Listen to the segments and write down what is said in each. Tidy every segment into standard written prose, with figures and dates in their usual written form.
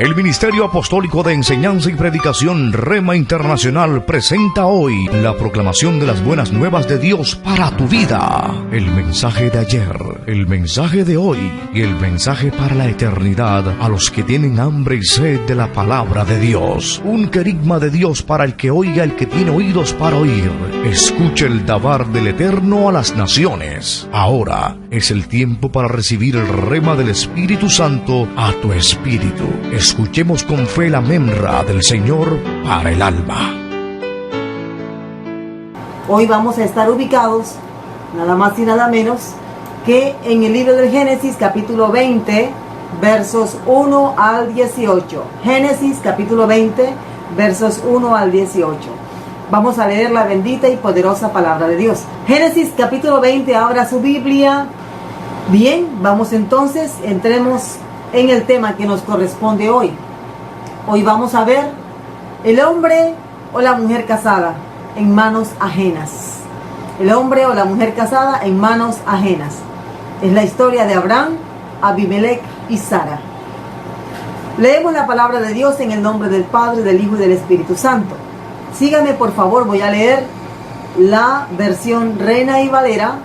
El Ministerio Apostólico de Enseñanza y Predicación Rema Internacional presenta hoy la proclamación de las buenas nuevas de Dios para tu vida. El mensaje de ayer, el mensaje de hoy y el mensaje para la eternidad a los que tienen hambre y sed de la palabra de Dios. Un querigma de Dios para el que oiga, el que tiene oídos para oír. Escuche el dabar del Eterno a las naciones. Ahora es el tiempo para recibir el rema del Espíritu Santo a tu espíritu. Escuchemos con fe la memra del Señor para el alma. Hoy vamos a estar ubicados, nada más y nada menos, que en el libro del Génesis, capítulo 20, versos 1 al 18. Génesis, capítulo 20, versos 1 al 18. Vamos a leer la bendita y poderosa palabra de Dios. Génesis, capítulo 20, abra su Biblia. Bien, vamos entonces, entremos en el tema que nos corresponde hoy. Hoy vamos a ver el hombre o la mujer casada en manos ajenas. El hombre o la mujer casada en manos ajenas. Es la historia de Abraham, Abimelech y Sara. Leemos la palabra de Dios en el nombre del Padre, del Hijo y del Espíritu Santo. Síganme por favor, voy a leer la versión Reina y Valera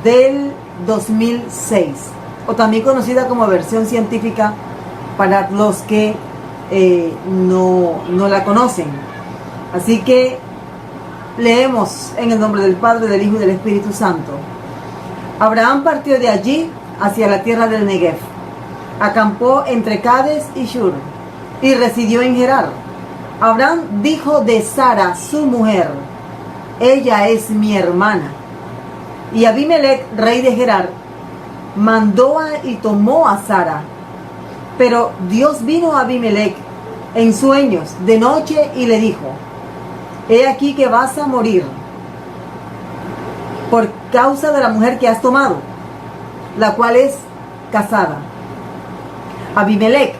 del 2006, o también conocida como versión científica para los que no la conocen. Así que leemos en el nombre del Padre, del Hijo y del Espíritu Santo. Abraham partió de allí hacia la tierra del Negev, acampó entre Cades y Shur y residió en Gerar. Abraham dijo de Sara, su mujer: ella es mi hermana. Y Abimelech, rey de Gerar, mandó y tomó a Sara. Pero Dios vino a Abimelech en sueños de noche y le dijo: he aquí que vas a morir por causa de la mujer que has tomado, la cual es casada. Abimelech,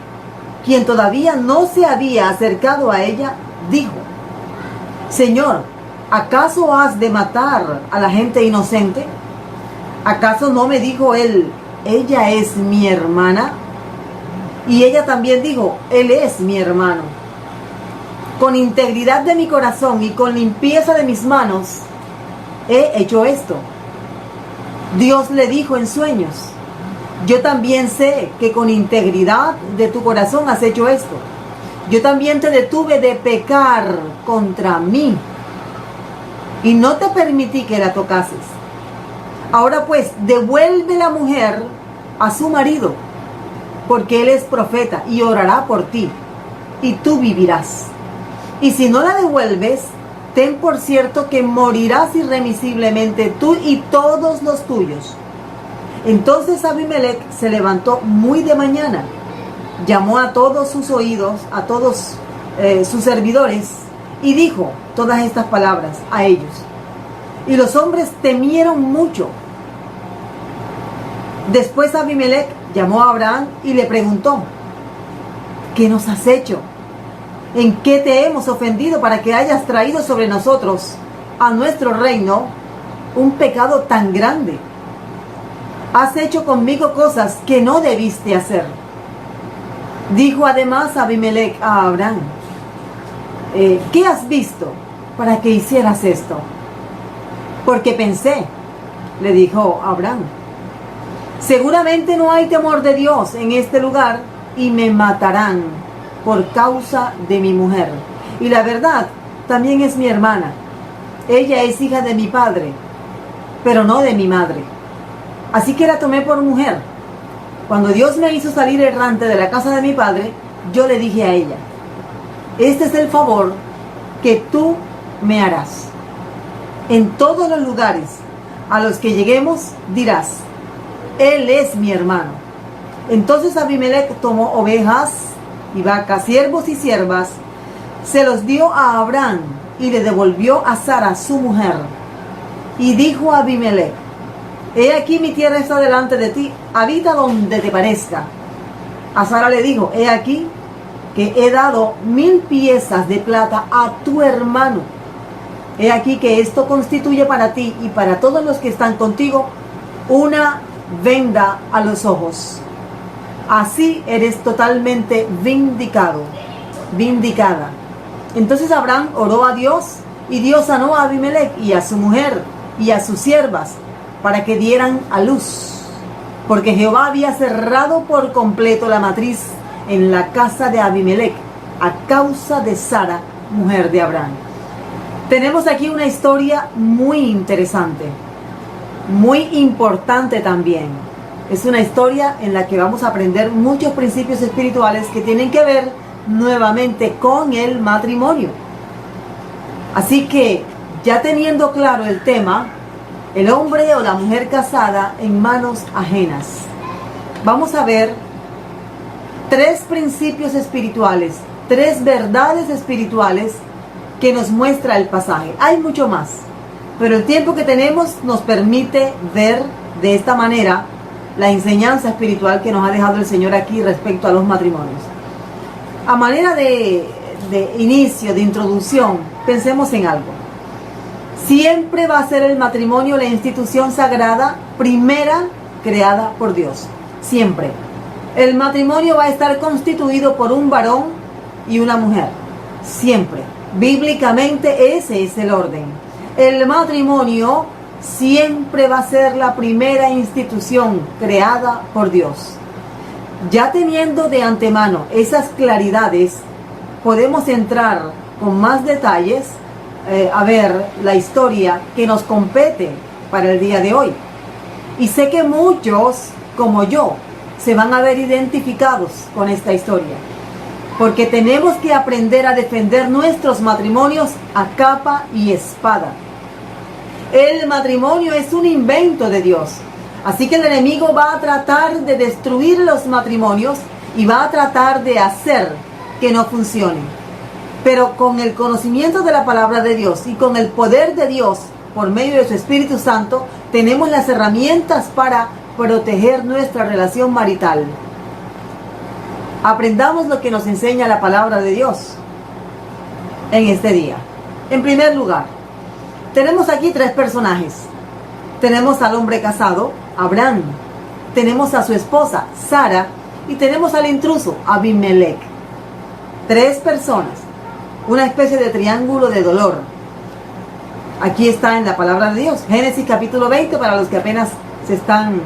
quien todavía no se había acercado a ella, dijo: Señor, ¿acaso has de matar a la gente inocente? ¿Acaso no me dijo él: ella es mi hermana? Y ella también dijo: él es mi hermano. Con integridad de mi corazón y con limpieza de mis manos he hecho esto. Dios le dijo en sueños: yo también sé que con integridad de tu corazón has hecho esto. Yo también te detuve de pecar contra mí y no te permití que la tocases. Ahora pues, devuelve la mujer a su marido, porque él es profeta y orará por ti, y tú vivirás. Y si no la devuelves, ten por cierto que morirás irremisiblemente tú y todos los tuyos. Entonces Abimelech se levantó muy de mañana, llamó a todos sus oídos, a todos sus servidores, y dijo todas estas palabras a ellos. Y los hombres temieron mucho. Después Abimelech llamó a Abraham y le preguntó: ¿qué nos has hecho? ¿En qué te hemos ofendido para que hayas traído sobre nosotros, a nuestro reino, un pecado tan grande? Has hecho conmigo cosas que no debiste hacer. Dijo además Abimelech a Abraham: ¿qué has visto para que hicieras esto? Porque pensé, le dijo Abraham, seguramente no hay temor de Dios en este lugar y me matarán por causa de mi mujer. Y la verdad, también es mi hermana. Ella es hija de mi padre, pero no de mi madre. Así que la tomé por mujer. Cuando Dios me hizo salir errante de la casa de mi padre, yo le dije a ella: este es el favor que tú me harás. En todos los lugares a los que lleguemos dirás: él es mi hermano. Entonces Abimelech tomó ovejas y vacas, siervos y siervas, se los dio a Abraham y le devolvió a Sara, su mujer. Y dijo a Abimelech: he aquí mi tierra está delante de ti, habita donde te parezca. A Sara le dijo: he aquí que he dado 1000 piezas de plata a tu hermano. He aquí que esto constituye para ti y para todos los que están contigo una venda a los ojos. Así eres totalmente vindicado, vindicada. Entonces Abraham oró a Dios y Dios sanó a Abimelech y a su mujer y a sus siervas para que dieran a luz, porque Jehová había cerrado por completo la matriz en la casa de Abimelech a causa de Sara, mujer de Abraham. Tenemos aquí una historia muy interesante, muy importante también. Es una historia en la que vamos a aprender muchos principios espirituales que tienen que ver nuevamente con el matrimonio. Así que, ya teniendo claro el tema, el hombre o la mujer casada en manos ajenas, vamos a ver 3 principios espirituales, 3 verdades espirituales que nos muestra el pasaje. Hay mucho más, pero el tiempo que tenemos nos permite ver de esta manera la enseñanza espiritual que nos ha dejado el Señor aquí respecto a los matrimonios. A manera de inicio, de introducción, pensemos en algo. Siempre va a ser el matrimonio la institución sagrada primera creada por Dios. Siempre. El matrimonio va a estar constituido por un varón y una mujer. Siempre. Bíblicamente ese es el orden. El matrimonio siempre va a ser la primera institución creada por Dios. Ya teniendo de antemano esas claridades, podemos entrar con más detalles a ver la historia que nos compete para el día de hoy. Y sé que muchos, como yo, se van a ver identificados con esta historia, porque tenemos que aprender a defender nuestros matrimonios a capa y espada. El matrimonio es un invento de Dios, así que el enemigo va a tratar de destruir los matrimonios y va a tratar de hacer que no funcionen. Pero con el conocimiento de la palabra de Dios y con el poder de Dios por medio de su Espíritu Santo, tenemos las herramientas para proteger nuestra relación marital. Aprendamos lo que nos enseña la palabra de Dios en este día. En primer lugar, tenemos aquí 3 personajes. Tenemos al hombre casado, Abraham. Tenemos a su esposa, Sara. Y tenemos al intruso, Abimelech. 3 personas. Una especie de triángulo de dolor. Aquí está en la palabra de Dios. Génesis capítulo 20 para los que apenas se están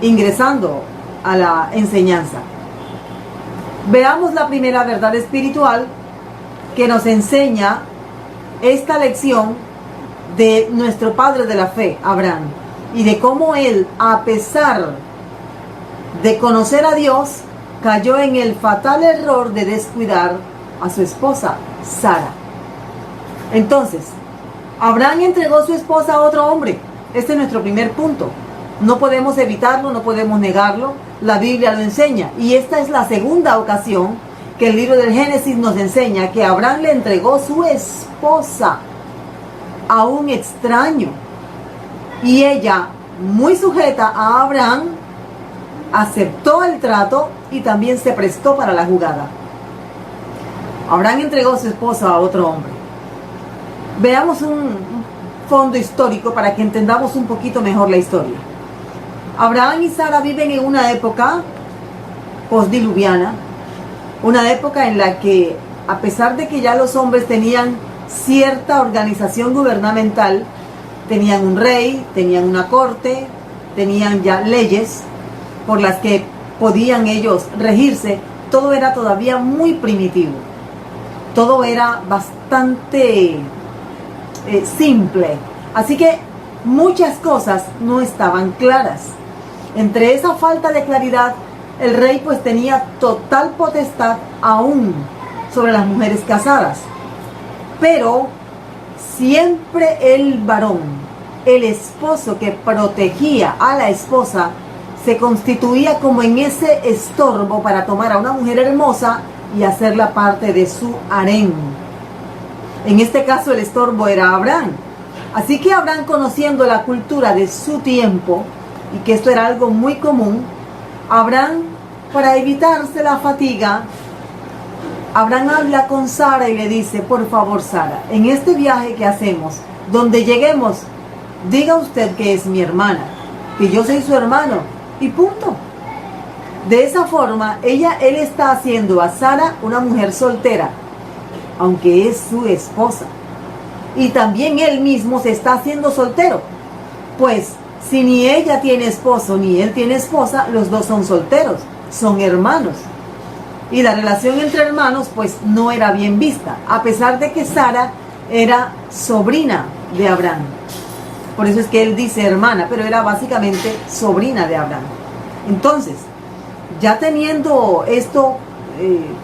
ingresando a la enseñanza. Veamos la primera verdad espiritual que nos enseña esta lección de nuestro padre de la fe, Abraham, y de cómo él, a pesar de conocer a Dios, cayó en el fatal error de descuidar a su esposa, Sara. Entonces, Abraham entregó su esposa a otro hombre. Este es nuestro primer punto. No podemos evitarlo, no podemos negarlo. La Biblia lo enseña. Y esta es la segunda ocasión que el libro del Génesis nos enseña que Abraham le entregó su esposa a un extraño. Y ella, muy sujeta a Abraham, aceptó el trato y también se prestó para la jugada. Abraham entregó su esposa a otro hombre. Veamos un fondo histórico para que entendamos un poquito mejor la historia. Abraham y Sara viven en una época postdiluviana, una época en la que, a pesar de que ya los hombres tenían cierta organización gubernamental, tenían un rey, tenían una corte, tenían ya leyes por las que podían ellos regirse, todo era todavía muy primitivo. Todo era bastante simple. Así que muchas cosas no estaban claras. Entre esa falta de claridad, el rey pues tenía total potestad aún sobre las mujeres casadas. Pero siempre el varón, el esposo que protegía a la esposa, se constituía como en ese estorbo para tomar a una mujer hermosa y hacerla parte de su harén. En este caso el estorbo era Abraham. Así que Abraham, conociendo la cultura de su tiempo, y que esto era algo muy común, Abraham, para evitarse la fatiga, Abraham habla con Sara y le dice: por favor, Sara, en este viaje que hacemos, donde lleguemos, diga usted que es mi hermana, que yo soy su hermano, y punto. De esa forma, él está haciendo a Sara una mujer soltera, aunque es su esposa. Y también él mismo se está haciendo soltero, pues si ni ella tiene esposo ni él tiene esposa, los dos son solteros, son hermanos. Y la relación entre hermanos pues no era bien vista, a pesar de que Sara era sobrina de Abraham. Por eso es que él dice hermana, pero era básicamente sobrina de Abraham. Entonces, ya teniendo esto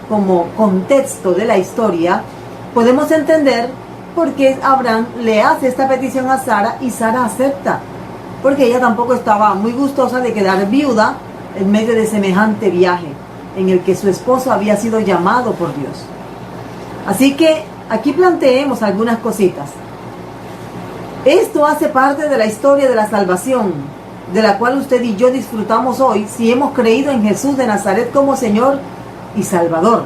como contexto de la historia, podemos entender por qué Abraham le hace esta petición a Sara y Sara acepta, porque ella tampoco estaba muy gustosa de quedar viuda en medio de semejante viaje en el que su esposo había sido llamado por Dios. Así que aquí planteemos algunas cositas. Esto hace parte de la historia de la salvación, de la cual usted y yo disfrutamos hoy si hemos creído en Jesús de Nazaret como Señor y Salvador.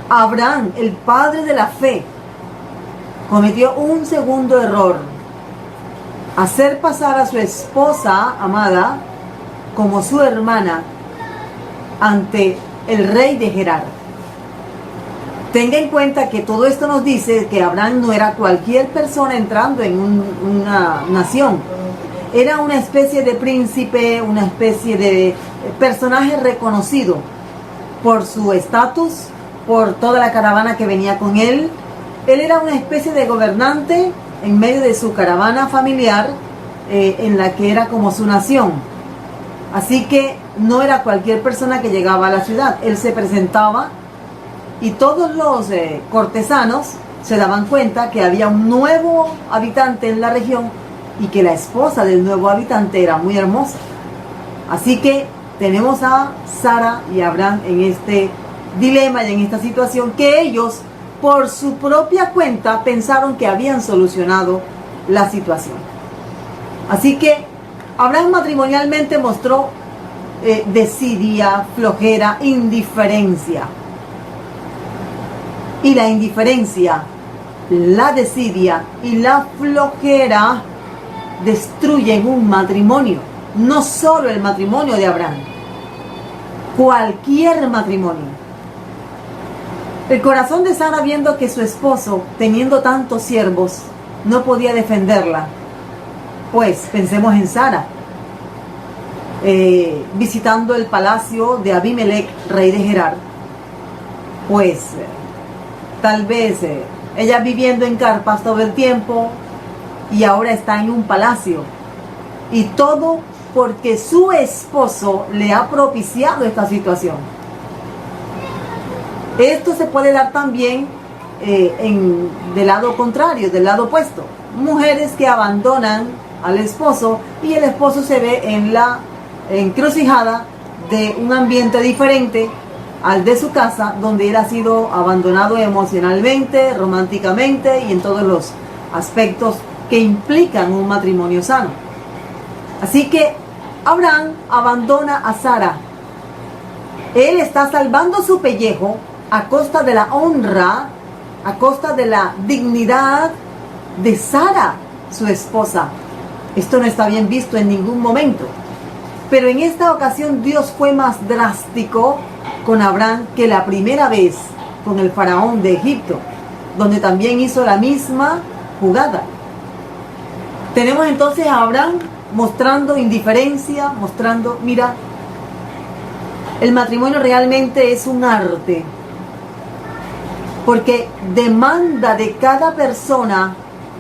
Abraham, el padre de la fe, cometió un segundo error: hacer pasar a su esposa amada como su hermana ante el rey de Gerar. Tenga en cuenta que todo esto nos dice que Abraham no era cualquier persona entrando en una nación. Era una especie de príncipe, una especie de personaje reconocido por su estatus, por toda la caravana que venía con él. Él era una especie de gobernante en medio de su caravana familiar, en la que era como su nación. Así que no era cualquier persona que llegaba a la ciudad. Él se presentaba y todos los cortesanos se daban cuenta que había un nuevo habitante en la región y que la esposa del nuevo habitante era muy hermosa. Así que tenemos a Sara y a Abraham en este dilema y en esta situación que ellos, por su propia cuenta, pensaron que habían solucionado la situación. Así que Abraham matrimonialmente mostró desidia, flojera, indiferencia. Y la indiferencia, la desidia y la flojera destruyen un matrimonio. No solo el matrimonio de Abraham, cualquier matrimonio. El corazón de Sara, viendo que su esposo, teniendo tantos siervos, no podía defenderla, pues pensemos en Sara, visitando el palacio de Abimelech, rey de Gerar, pues tal vez ella viviendo en carpas todo el tiempo y ahora está en un palacio, y todo porque su esposo le ha propiciado esta situación. Esto se puede dar también del lado contrario, del lado opuesto. Mujeres que abandonan al esposo y el esposo se ve en la encrucijada de un ambiente diferente al de su casa, donde él ha sido abandonado emocionalmente, románticamente y en todos los aspectos que implican un matrimonio sano. Así que Abraham abandona a Sara. Él está salvando su pellejo a costa de la honra, a costa de la dignidad de Sara, su esposa. Esto no está bien visto en ningún momento. Pero en esta ocasión Dios fue más drástico con Abraham que la primera vez con el faraón de Egipto, donde también hizo la misma jugada. Tenemos entonces a Abraham mostrando indiferencia, mostrando, mira, el matrimonio realmente es un arte, porque demanda de cada persona,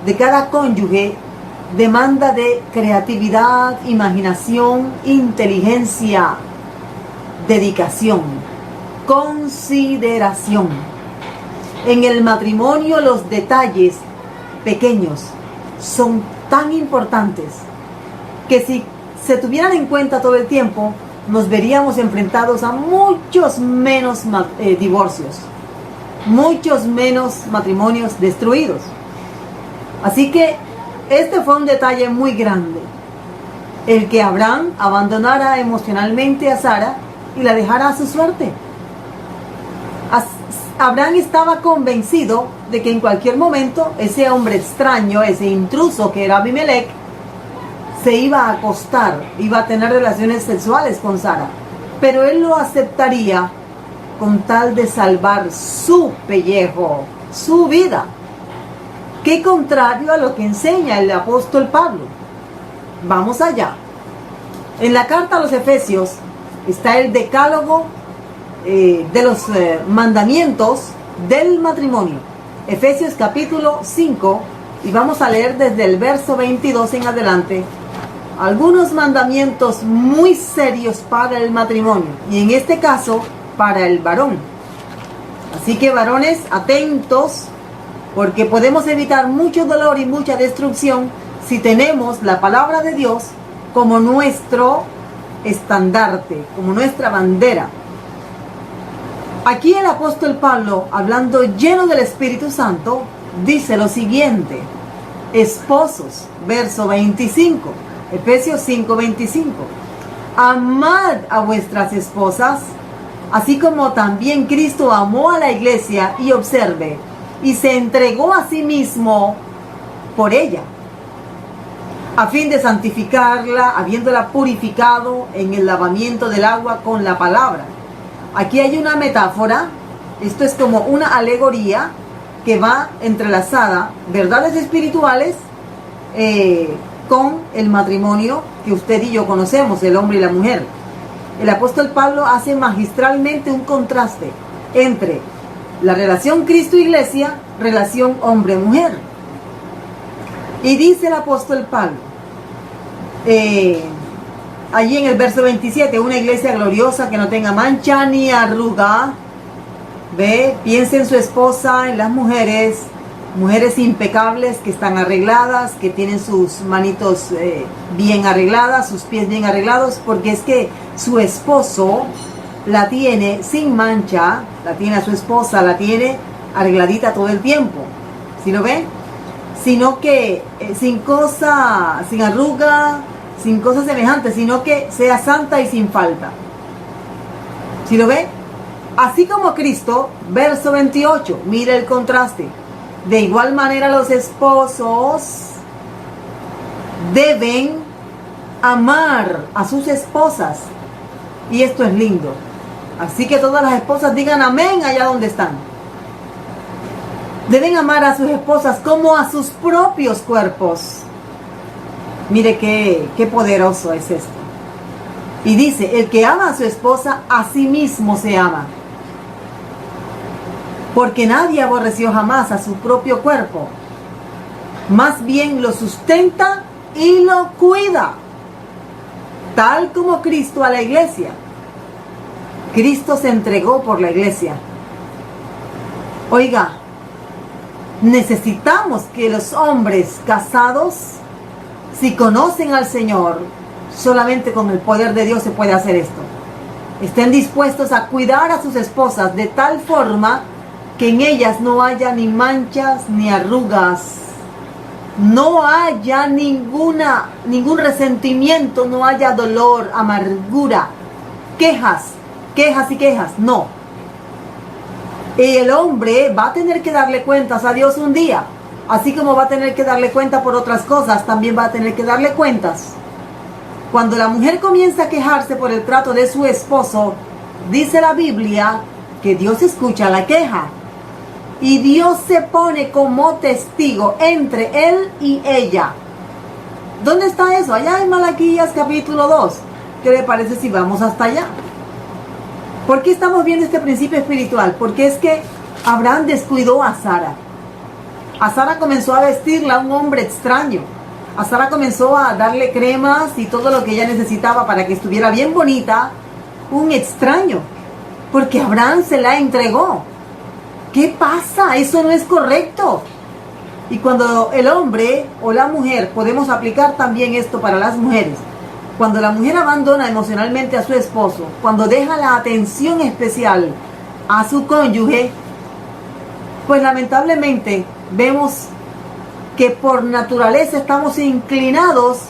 de cada cónyuge, demanda de creatividad, imaginación, inteligencia, dedicación, consideración. En el matrimonio los detalles pequeños son tan importantes que si se tuvieran en cuenta todo el tiempo, nos veríamos enfrentados a muchos menos divorcios, muchos menos matrimonios destruidos. Así que este fue un detalle muy grande, el que Abraham abandonara emocionalmente a Sara y la dejara a su suerte. Abraham estaba convencido de que en cualquier momento ese hombre extraño, ese intruso que era Abimelech, se iba a acostar, iba a tener relaciones sexuales con Sara. pero él lo aceptaría con tal de salvar su pellejo, su vida. Qué contrario a lo que enseña el apóstol Pablo. Vamos allá. En la carta a los Efesios está el decálogo de los mandamientos del matrimonio. Efesios capítulo 5, y vamos a leer desde el verso 22 en adelante algunos mandamientos muy serios para el matrimonio, y en este caso para el varón. Así que varones, atentos, porque podemos evitar mucho dolor y mucha destrucción si tenemos la palabra de Dios como nuestro estandarte, como nuestra bandera. Aquí el apóstol Pablo, hablando lleno del Espíritu Santo, dice lo siguiente: esposos, verso 25, Efesios 5:25, amad a vuestras esposas, así como también Cristo amó a la iglesia, y observe, y se entregó a sí mismo por ella, a fin de santificarla, habiéndola purificado en el lavamiento del agua con la palabra. Aquí hay una metáfora, esto es como una alegoría que va entrelazada, verdades espirituales con el matrimonio que usted y yo conocemos, el hombre y la mujer. El apóstol Pablo hace magistralmente un contraste entre la relación Cristo-Iglesia, relación hombre-mujer. Y dice el apóstol Pablo, allí en el verso 27, una iglesia gloriosa que no tenga mancha ni arruga. Piensa en su esposa, en las mujeres, mujeres impecables que están arregladas, que tienen sus manitos bien arregladas, sus pies bien arreglados, porque es que su esposo la tiene sin mancha, la tiene a su esposa, la tiene arregladita todo el tiempo. ¿Sí lo ven? Sino que sin arruga, sin cosas semejantes, sino que sea santa y sin falta. ¿Sí lo ven? Así como Cristo, verso 28, mira el contraste. De igual manera los esposos deben amar a sus esposas. Y esto es lindo. Así que todas las esposas digan amén allá donde están. Deben amar a sus esposas como a sus propios cuerpos. Mire qué poderoso es esto. Y dice, el que ama a su esposa, a sí mismo se ama. Porque nadie aborreció jamás a su propio cuerpo. Más bien lo sustenta y lo cuida. Tal como Cristo a la iglesia. Cristo se entregó por la iglesia. Oiga, necesitamos que los hombres casados, si conocen al Señor, solamente con el poder de Dios se puede hacer esto. Estén dispuestos a cuidar a sus esposas de tal forma que en ellas no haya ni manchas ni arrugas, no haya ningún resentimiento, no haya dolor, amargura, quejas, no. El hombre va a tener que darle cuentas a Dios un día, así como va a tener que darle cuenta por otras cosas, también va a tener que darle cuentas. Cuando la mujer comienza a quejarse por el trato de su esposo, dice la Biblia que Dios escucha la queja. Y Dios se pone como testigo entre él y ella. ¿Dónde está eso? Allá en Malaquías capítulo 2. ¿Qué le parece si vamos hasta allá? ¿Por qué estamos viendo este principio espiritual? Porque es que Abraham descuidó a Sara. A Sara comenzó a vestirla a un hombre extraño. A Sara comenzó a darle cremas y todo lo que ella necesitaba para que estuviera bien bonita. Un extraño. Porque Abraham se la entregó. ¿Qué pasa? Eso no es correcto. Y cuando el hombre o la mujer, podemos aplicar también esto para las mujeres, cuando la mujer abandona emocionalmente a su esposo, cuando deja la atención especial a su cónyuge, pues lamentablemente vemos que por naturaleza estamos inclinados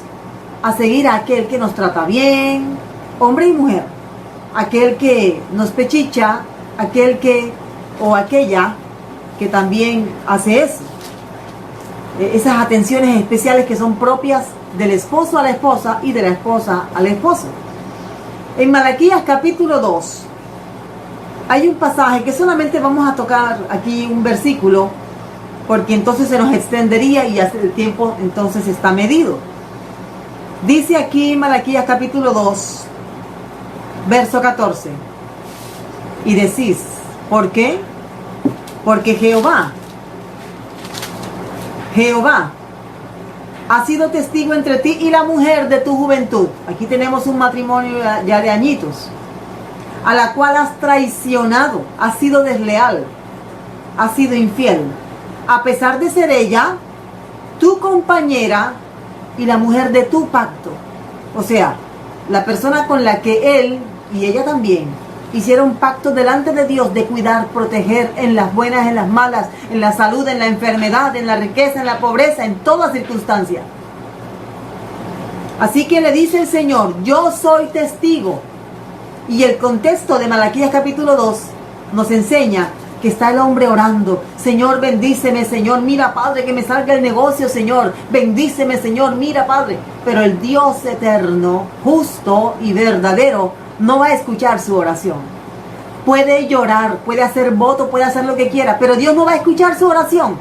a seguir a aquel que nos trata bien, hombre y mujer, aquel que nos pechicha, aquel que o aquella que también hace eso. Esas atenciones especiales que son propias del esposo a la esposa y de la esposa al esposo. En Malaquías capítulo 2 hay un pasaje que solamente vamos a tocar aquí un versículo, porque entonces se nos extendería y el tiempo entonces está medido. Dice aquí Malaquías capítulo 2, verso 14. Y decís, ¿por qué? Porque Jehová ha sido testigo entre ti y la mujer de tu juventud. Aquí tenemos un matrimonio ya de añitos, a la cual has traicionado, has sido desleal, has sido infiel, a pesar de ser ella tu compañera y la mujer de tu pacto. O sea, la persona con la que él y ella también hicieron pacto delante de Dios de cuidar, proteger en las buenas, en las malas, en la salud, en la enfermedad, en la riqueza, en la pobreza, en toda circunstancia. Así que le dice el Señor, yo soy testigo. Y el contexto de Malaquías capítulo 2 nos enseña que está el hombre orando. Señor, bendíceme, Señor, mira, Padre, que me salga el negocio, Señor. Bendíceme, Señor, mira, Padre. Pero el Dios eterno, justo y verdadero, no va a escuchar su oración. Puede llorar, puede hacer voto, puede hacer lo que quiera, pero Dios no va a escuchar su oración,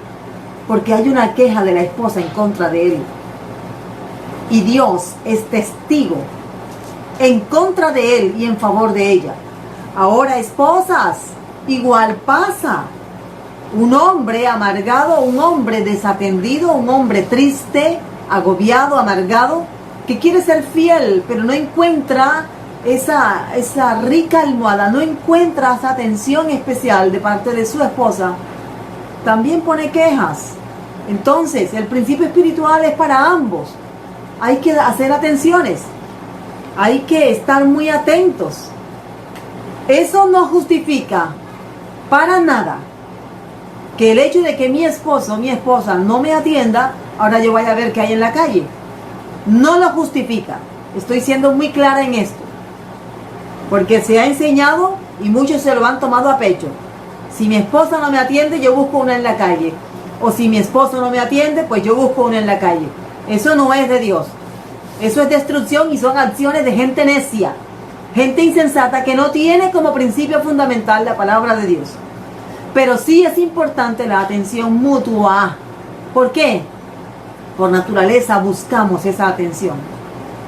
porque hay una queja de la esposa en contra de él. Y Dios es testigo en contra de él y en favor de ella. Ahora, esposas, igual pasa. Un hombre amargado, un hombre desatendido, un hombre triste, agobiado, amargado, que quiere ser fiel, pero no encuentra esa rica almohada, no encuentra esa atención especial de parte de su esposa, también pone quejas. Entonces, el principio espiritual es para ambos. Hay que hacer atenciones, hay que estar muy atentos. Eso no justifica para nada que el hecho de que mi esposo o mi esposa no me atienda, ahora yo vaya a ver qué hay en la calle. No lo justifica. Estoy siendo muy clara en esto, porque se ha enseñado y muchos se lo han tomado a pecho. Si mi esposa no me atiende, yo busco una en la calle. O si mi esposo no me atiende, pues yo busco una en la calle. Eso no es de Dios. Eso es destrucción y son acciones de gente necia, gente insensata que no tiene como principio fundamental la palabra de Dios. Pero sí es importante la atención mutua. ¿Por qué? Por naturaleza buscamos esa atención.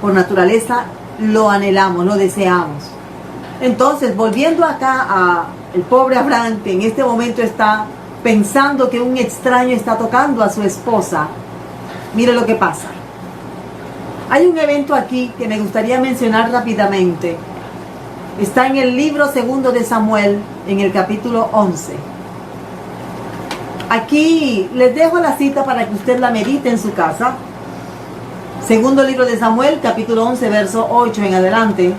Por naturaleza lo anhelamos, lo deseamos. Entonces, volviendo acá a el pobre Abraham, que en este momento está pensando que un extraño está tocando a su esposa, mire lo que pasa. Hay un evento aquí que me gustaría mencionar rápidamente. Está en el libro segundo de Samuel, en el capítulo 11. Aquí les dejo la cita para que usted la medite en su casa. Segundo libro de Samuel, capítulo 11, verso 8 en adelante.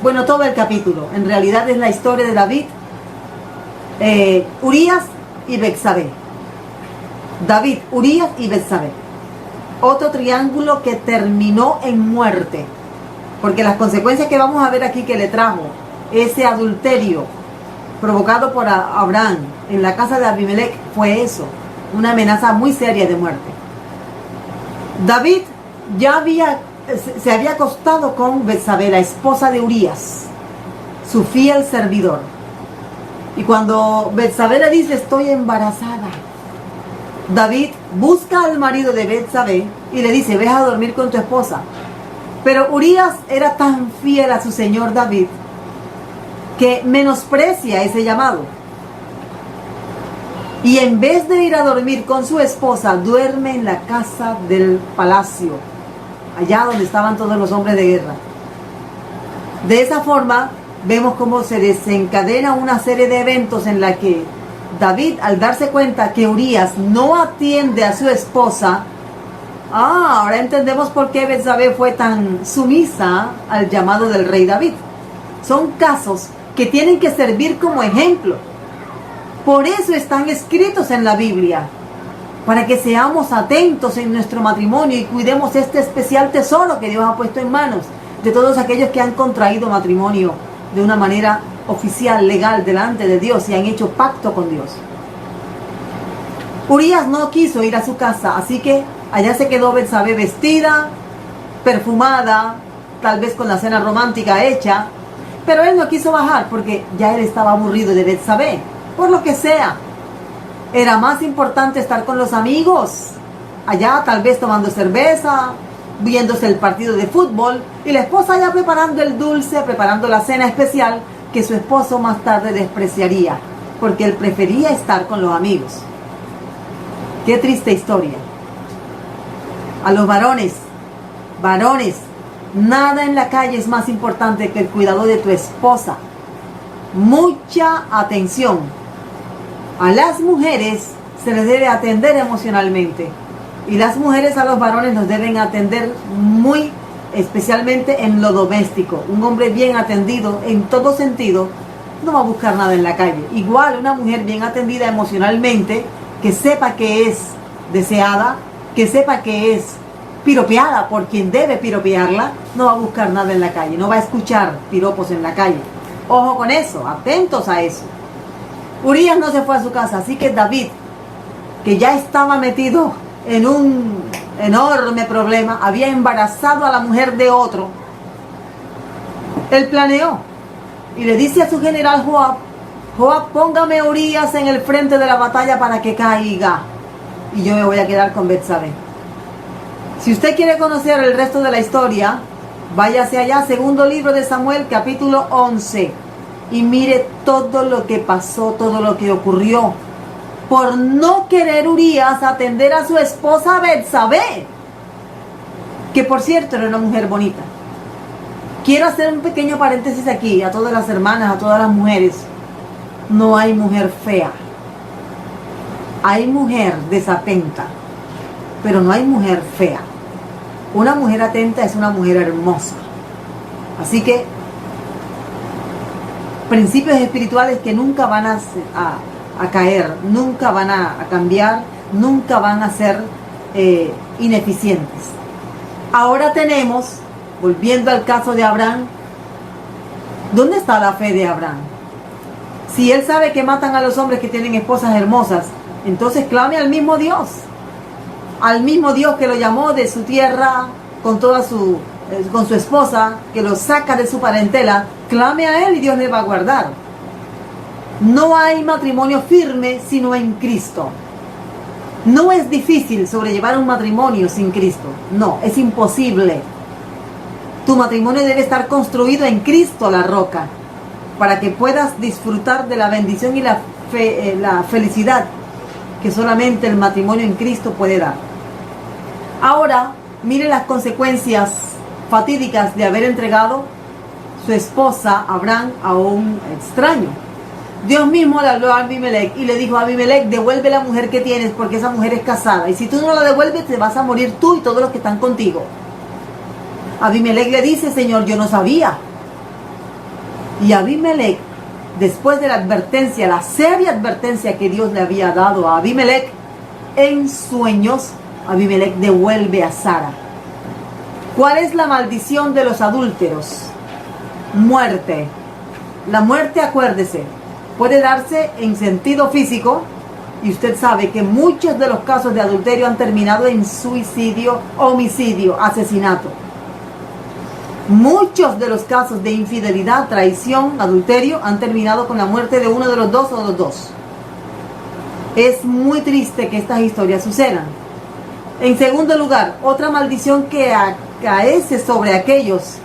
Bueno, todo el capítulo. En realidad es la historia de David, Urías y Betsabé. David, Urías y Betsabé. Otro triángulo que terminó en muerte. Porque las consecuencias que vamos a ver aquí que le trajo ese adulterio provocado por Abraham en la casa de Abimelech fue eso, una amenaza muy seria de muerte. David ya se había acostado con Betsabé, la esposa de Urías, su fiel servidor. Y cuando Betsabé le dice, estoy embarazada, David busca al marido de Betsabé y le dice, ve a dormir con tu esposa. Pero Urías era tan fiel a su señor David que menosprecia ese llamado. Y en vez de ir a dormir con su esposa, duerme en la casa del palacio, allá donde estaban todos los hombres de guerra. De esa forma, vemos cómo se desencadena una serie de eventos en la que David, al darse cuenta que Urías no atiende a su esposa, ahora entendemos por qué Betsabé fue tan sumisa al llamado del rey David. Son casos que tienen que servir como ejemplo. Por eso están escritos en la Biblia, para que seamos atentos en nuestro matrimonio y cuidemos este especial tesoro que Dios ha puesto en manos de todos aquellos que han contraído matrimonio de una manera oficial, legal, delante de Dios y han hecho pacto con Dios. Urías no quiso ir a su casa, así que allá se quedó Betsabé vestida, perfumada, tal vez con la cena romántica hecha, Pero él no quiso bajar porque ya él estaba aburrido de Betsabé. Por lo que sea, era más importante estar con los amigos, allá tal vez tomando cerveza, viéndose el partido de fútbol, y la esposa ya preparando el dulce, preparando la cena especial que su esposo más tarde despreciaría, porque él prefería estar con los amigos. Qué triste historia. A los varones, nada en la calle es más importante que el cuidado de tu esposa. Mucha atención. A las mujeres se les debe atender emocionalmente, y las mujeres a los varones nos deben atender muy especialmente en lo doméstico. Un hombre bien atendido en todo sentido no va a buscar nada en la calle. Igual una mujer bien atendida emocionalmente, que sepa que es deseada, que sepa que es piropeada por quien debe piropearla, no va a buscar nada en la calle, no va a escuchar piropos en la calle. Ojo con eso, atentos a eso. Urías no se fue a su casa, así que David, que ya estaba metido en un enorme problema, había embarazado a la mujer de otro, él planeó y le dice a su general Joab: Joab, póngame a Urías en el frente de la batalla para que caiga, y yo me voy a quedar con Betsabé. Si usted quiere conocer el resto de la historia, váyase allá, segundo libro de Samuel, capítulo 11, y mire todo lo que pasó, todo lo que ocurrió, por no querer Urías atender a su esposa Betsabé, que por cierto era una mujer bonita. Quiero hacer un pequeño paréntesis aquí, a todas las hermanas, a todas las mujeres. No hay mujer fea. Hay mujer desatenta, pero no hay mujer fea. Una mujer atenta es una mujer hermosa. Así que principios espirituales que nunca van a caer, nunca van a cambiar, nunca van a ser ineficientes. Ahora tenemos, volviendo al caso de Abraham, ¿dónde está la fe de Abraham? Si él sabe que matan a los hombres que tienen esposas hermosas, entonces clame al mismo Dios que lo llamó de su tierra con su esposa, que lo saca de su parentela. Clame a él y Dios le va a guardar. No hay matrimonio firme sino en Cristo. No es difícil sobrellevar un matrimonio sin Cristo. No, es imposible. Tu matrimonio debe estar construido en Cristo, la roca, para que puedas disfrutar de la bendición y la felicidad que solamente el matrimonio en Cristo puede dar. Ahora, mire las consecuencias fatídicas de haber entregado su esposa Abraham a un extraño. Dios mismo le habló a Abimelech y le dijo: Abimelech, devuelve la mujer que tienes, porque esa mujer es casada, y si tú no la devuelves te vas a morir tú y todos los que están contigo. Abimelech le dice: Señor, yo no sabía. Y Abimelech, después de la advertencia, la seria advertencia que Dios le había dado a Abimelech, en sueños, Abimelech devuelve a Sara. ¿Cuál es la maldición de los adúlteros? Muerte. La muerte, acuérdese, puede darse en sentido físico, y usted sabe que muchos de los casos de adulterio han terminado en suicidio, homicidio, asesinato. Muchos de los casos de infidelidad, traición, adulterio han terminado con la muerte de uno de los dos o los dos. Es muy triste que estas historias sucedan. En segundo lugar, otra maldición que acaece sobre aquellos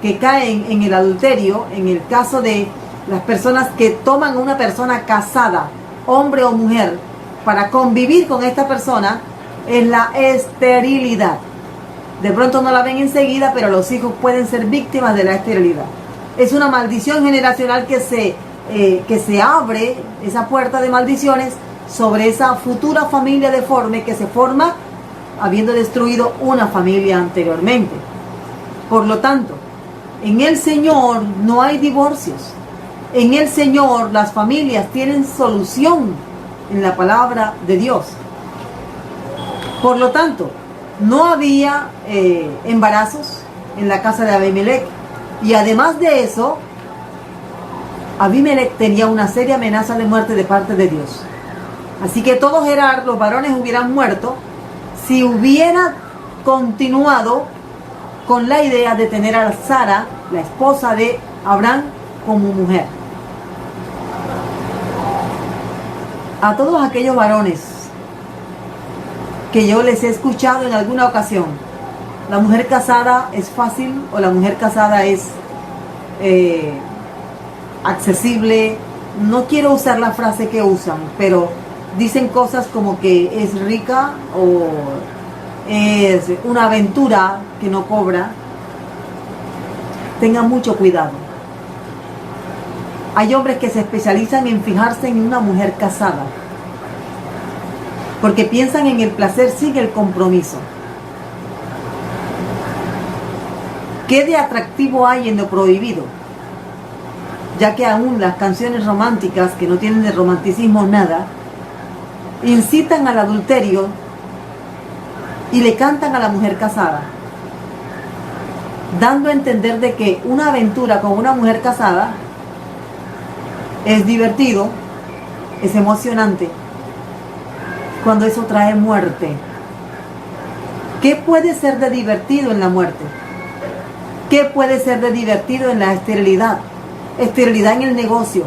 que caen en el adulterio, en el caso de las personas que toman a una persona casada, hombre o mujer, para convivir con esta persona, es la esterilidad. De pronto no la ven enseguida, pero los hijos pueden ser víctimas de la esterilidad. Es una maldición generacional que se abre, esa puerta de maldiciones, sobre esa futura familia deforme que se forma habiendo destruido una familia anteriormente. Por lo tanto, en el Señor no hay divorcios. En el Señor las familias tienen solución en la palabra de Dios. Por lo tanto, no había embarazos en la casa de Abimelech. Y además de eso, Abimelech tenía una seria amenaza de muerte de parte de Dios. Así que todos Gerar, los varones, hubieran muerto si hubiera continuado con la idea de tener a Sara, la esposa de Abraham, como mujer. A todos aquellos varones que yo les he escuchado en alguna ocasión, la mujer casada es fácil o la mujer casada es accesible. No quiero usar la frase que usan, pero dicen cosas como que es rica o es una aventura que no cobra. Tengan mucho cuidado. Hay hombres que se especializan en fijarse en una mujer casada porque piensan en el placer sin el compromiso. ¿Qué de atractivo hay en lo prohibido? Ya que aún las canciones románticas, que no tienen de romanticismo nada, incitan al adulterio y le cantan a la mujer casada, dando a entender de que una aventura con una mujer casada es divertido, es emocionante, cuando eso trae muerte. ¿Qué puede ser de divertido en la muerte? ¿Qué puede ser de divertido en la esterilidad? Esterilidad en el negocio,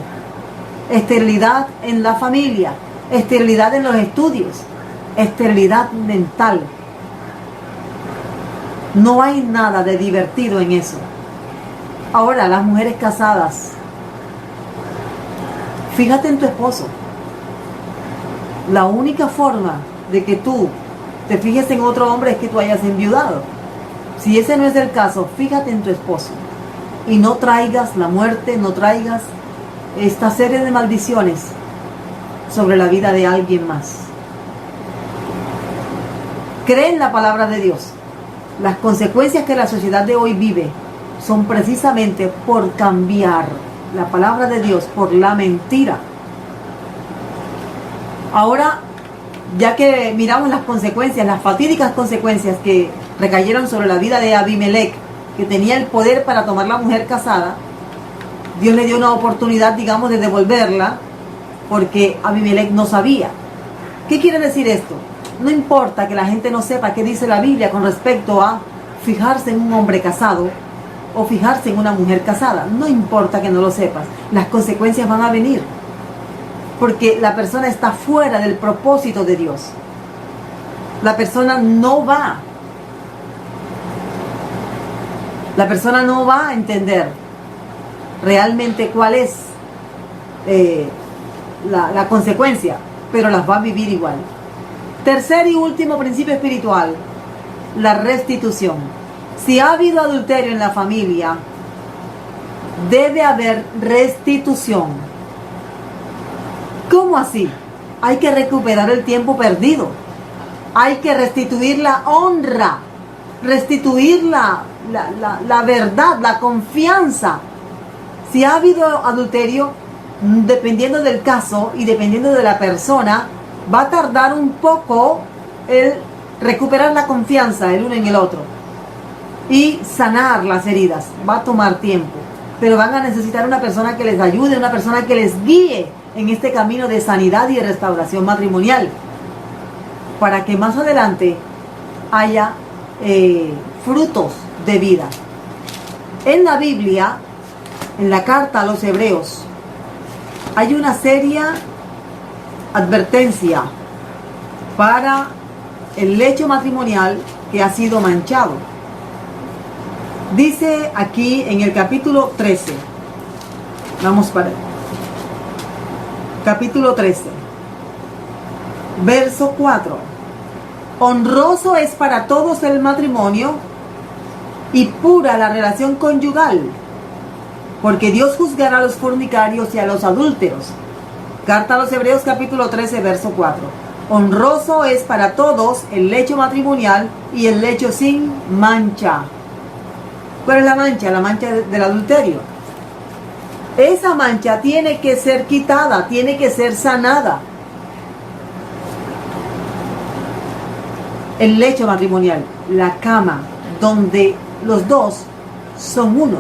esterilidad en la familia, esterilidad en los estudios, esterilidad mental. No hay nada de divertido en eso. Ahora, las mujeres casadas, fíjate en tu esposo. La única forma de que tú te fijes en otro hombre es que tú hayas enviudado. Si ese no es el caso, fíjate en tu esposo. Y no traigas la muerte, no traigas esta serie de maldiciones sobre la vida de alguien más. Cree en la palabra de Dios. Las consecuencias que la sociedad de hoy vive son precisamente por cambiar la palabra de Dios por la mentira. Ahora, ya que miramos las consecuencias, las fatídicas consecuencias que recayeron sobre la vida de Abimelech, que tenía el poder para tomar la mujer casada, Dios le dio una oportunidad, digamos, de devolverla, porque Abimelech no sabía. ¿Qué quiere decir esto? No importa que la gente no sepa qué dice la Biblia con respecto a fijarse en un hombre casado o fijarse en una mujer casada. No importa que no lo sepas, las consecuencias van a venir, porque la persona está fuera del propósito de Dios. La persona no va a entender realmente cuál es la consecuencia, pero las va a vivir igual. Tercer y último principio espiritual, la restitución. Si ha habido adulterio en la familia, debe haber restitución. ¿Cómo así? Hay que recuperar el tiempo perdido. Hay que restituir la honra, restituir la verdad, la confianza. Si ha habido adulterio, dependiendo del caso y dependiendo de la persona, va a tardar un poco el recuperar la confianza el uno en el otro y sanar las heridas. Va a tomar tiempo, pero van a necesitar una persona que les ayude, una persona que les guíe en este camino de sanidad y de restauración matrimonial, para que más adelante haya frutos de vida. En la Biblia, en la carta a los Hebreos, hay una seria advertencia para el lecho matrimonial que ha sido manchado. Dice aquí en el capítulo 13, vamos para capítulo 13, verso 4. Honroso es para todos el matrimonio y pura la relación conyugal, porque Dios juzgará a los fornicarios y a los adúlteros. Carta a los Hebreos capítulo 13, verso 4. Honroso es para todos el lecho matrimonial y el lecho sin mancha. ¿Cuál es la mancha? La mancha del adulterio. Esa mancha tiene que ser quitada, tiene que ser sanada. El lecho matrimonial, la cama, donde los dos son uno.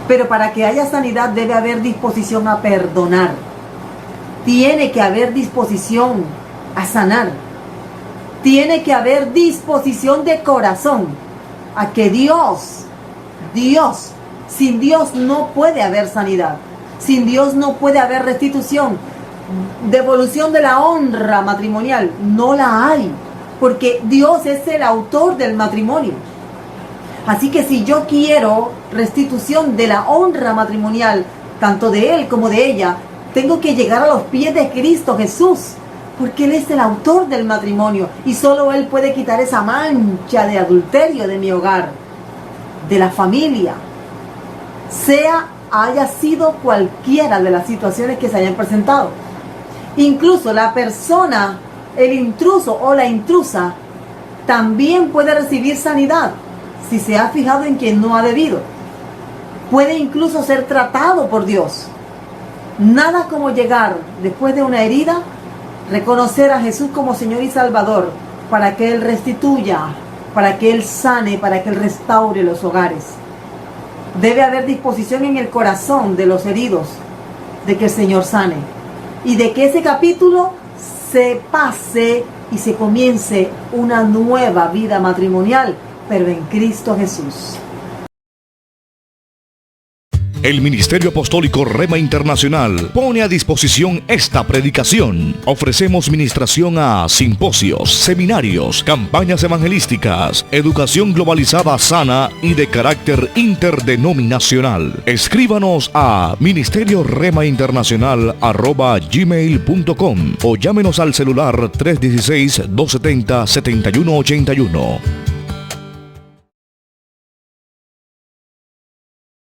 Pero para que haya sanidad debe haber disposición a perdonar. Tiene que haber disposición a sanar. Tiene que haber disposición de corazón a que Dios Sin Dios no puede haber sanidad. Sin Dios no puede haber restitución. Devolución de la honra matrimonial. No la hay. Porque Dios es el autor del matrimonio. Así que si yo quiero restitución de la honra matrimonial, tanto de él como de ella, tengo que llegar a los pies de Cristo Jesús. Porque Él es el autor del matrimonio. Y solo Él puede quitar esa mancha de adulterio de mi hogar, de la familia. Haya sido cualquiera de las situaciones que se hayan presentado. Incluso la persona, el intruso o la intrusa, también puede recibir sanidad si se ha fijado en quien no ha debido. Puede incluso ser tratado por Dios. Nada como llegar después de una herida, reconocer a Jesús como Señor y Salvador, para que Él restituya, para que Él sane, para que Él restaure los hogares. Debe haber disposición en el corazón de los heridos de que el Señor sane y de que ese capítulo se pase y se comience una nueva vida matrimonial, pero en Cristo Jesús. El Ministerio Apostólico Rema Internacional pone a disposición esta predicación. Ofrecemos ministración a simposios, seminarios, campañas evangelísticas, educación globalizada sana y de carácter interdenominacional. Escríbanos a ministerioremainternacional@gmail.com o llámenos al celular 316-270-7181.